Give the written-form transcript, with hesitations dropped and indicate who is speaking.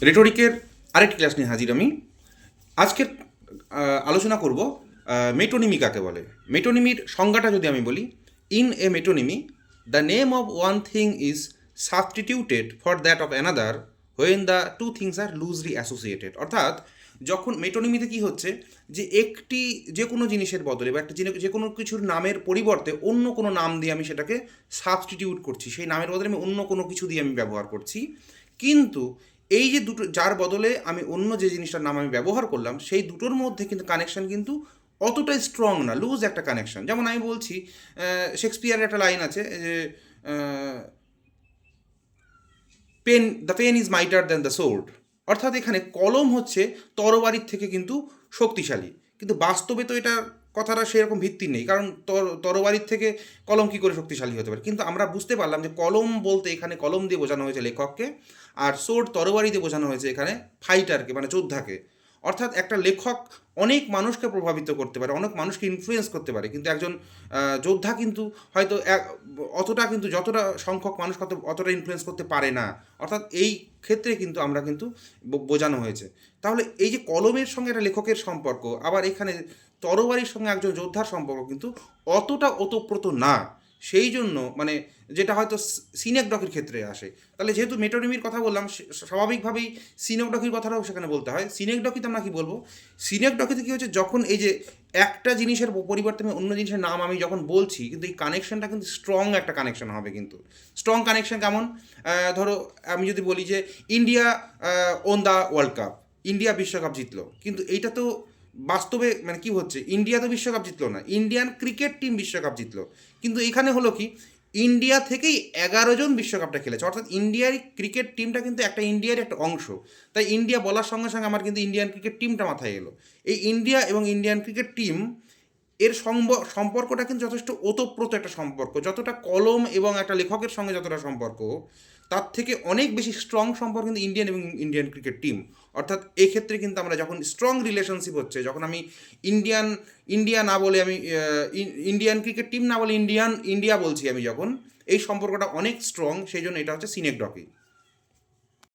Speaker 1: রেটরিকের আরেকটি ক্লাস নিয়ে হাজির আমি। আজকের আলোচনা করব মেটোনিমি কাকে বলে। মেটোনিমির সংজ্ঞাটা যদি আমি বলি, in a metonymy the name of one thing is substituted for that of another when the two things are loosely associated. অর্থাৎ যখন মেটোনিমিতে কি হচ্ছে, যে একটি যে কোনো জিনিসের বদলে বা একটা যে কোনো কিছুর নামের পরিবর্তে অন্য কোনো নাম দিয়ে আমি সেটাকে সাবস্টিটিউট করছি, সেই নামের বদলে আমি অন্য কোনো কিছু দিয়ে আমি ব্যবহার করছি। কিন্তু এই যে দুটো, যার বদলে আমি অন্য যে জিনিসটার নাম আমি ব্যবহার করলাম, সেই দুটোর মধ্যে কিন্তু কানেকশন কিন্তু অতটা স্ট্রং না, লুজ একটা কানেকশন। যেমন আমি বলছি, শেক্সপিয়ারের একটা লাইন আছে যে the pen is mightier than the sword. অর্থাৎ এখানে কলম হচ্ছে তরবারির থেকে কিন্তু শক্তিশালী, কিন্তু বাস্তবে তো এটা কথাটা সেরকম ভিত্তি নেই, কারণ তরবারির থেকে কলম কী করে শক্তিশালী হতে পারে। কিন্তু আমরা বুঝতে পারলাম যে কলম বলতে এখানে কলম দিয়ে বোঝানো হয়েছে লেখককে, আর সোর্ড তরবারি দিয়ে বোঝানো হয়েছে এখানে ফাইটারকে, মানে যোদ্ধাকে। অর্থাৎ একটা লেখক অনেক মানুষকে প্রভাবিত করতে পারে, অনেক মানুষকে ইনফ্লুয়েন্স করতে পারে, কিন্তু একজন যোদ্ধা কিন্তু হয়তো অতটা, কিন্তু যতটা সংখ্যক মানুষ অতটা ইনফ্লুয়েন্স করতে পারে না। অর্থাৎ এই ক্ষেত্রে কিন্তু আমরা কিন্তু বোঝানো হয়েছে। তাহলে এই যে কলমের সঙ্গে একটা লেখকের সম্পর্ক, আবার এখানে তরবারির সঙ্গে একজন যোদ্ধার সম্পর্ক কিন্তু অতটা ওতপ্রোত না। সেই জন্য মানে যেটা হয়তো সিনেকডকের ক্ষেত্রে আসে। তাহলে যেহেতু মেটোনিমির কথা বললাম, স্বাভাবিকভাবেই সিনেকডকির কথাটাও সেখানে বলতে হয়। সিনেকডকিতে আমরা কি বলবো, সিনেকডকিতে কী হচ্ছে, যখন এই যে একটা জিনিসের পরিবর্তে আমি অন্য জিনিসের নাম আমি যখন বলছি, কিন্তু এই কানেকশনটা কিন্তু স্ট্রং একটা কানেকশন হবে। কিন্তু স্ট্রং কানেকশন কেমন, ধরো আমি যদি বলি যে India won the world cup, India বিশ্বকাপ জিতলো, কিন্তু এইটা তো বাস্তবে মানে কি হচ্ছে, ইন্ডিয়া তো বিশ্বকাপ জিতলো না, ইন্ডিয়ান ক্রিকেট টিম বিশ্বকাপ জিতলো। কিন্তু এখানে হলো কি, ইন্ডিয়া থেকেই 11 জন বিশ্বকাপটা খেলেছে, অর্থাৎ ইন্ডিয়ার ক্রিকেট টিমটা কিন্তু একটা ইন্ডিয়ার একটা অংশ। তাই ইন্ডিয়া বলার সঙ্গে সঙ্গে আমার কিন্তু ইন্ডিয়ান ক্রিকেট টিমটা মাথায় এলো। এই ইন্ডিয়া এবং ইন্ডিয়ান ক্রিকেট টিম এর সম্পর্কটা কিন্তু যথেষ্ট ওতপ্রোত একটা সম্পর্ক। যতটা কলম এবং একটা লেখকের সঙ্গে যতটা সম্পর্ক, তার থেকে অনেক বেশি স্ট্রং সম্পর্ক কিন্তু ইন্ডিয়ান এবং ইন্ডিয়ান ক্রিকেট টিম। অর্থাৎ এই ক্ষেত্রে কিন্তু আমরা যখন স্ট্রং রিলেশনশিপ হচ্ছে, যখন আমি ইন্ডিয়া না বলে আমি ইন্ডিয়ান ক্রিকেট টিম না বলে ইন্ডিয়া বলছি, আমি যখন এই সম্পর্কটা অনেক স্ট্রং, সেই জন্য এটা হচ্ছে সিনেকডকি।